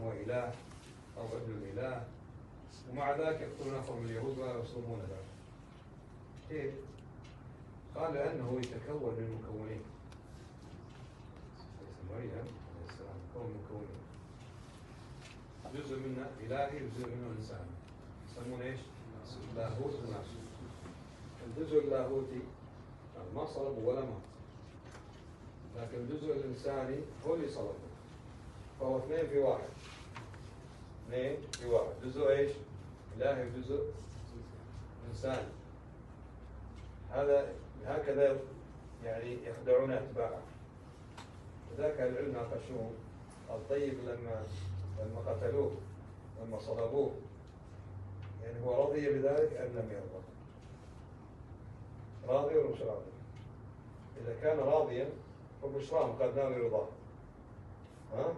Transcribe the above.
هو إله أو ابن الإله، ومع ذلك يقتلون أخوهم اليهود ولا يصومون ذلك. كيف؟ قال لأنه يتكون من مكونين. مريم عليه السلام يتكون من مكونين، جزء منه إلهي وجزء منه إنساني، يسمونه إيش؟ لاهوت وناسوت. الجزء اللاهوتي ما صلبه ولا مات، لكن الجزء الإنساني هو اللي صلبه، فهو اثنين في واحد. اثنين في واحد، جزء إيش؟ إلهي وجزء إنساني. هكذا يعني يخدعون أتباعه. لذلك العلم ناقشوه. الطيب لما قتلوه، لما صلبوه، يعني هو رضي بذلك أم لم يرضى؟ راضي ولا مش راضي؟ إذا كان راضيا فبشراه قد نال رضاه. ها؟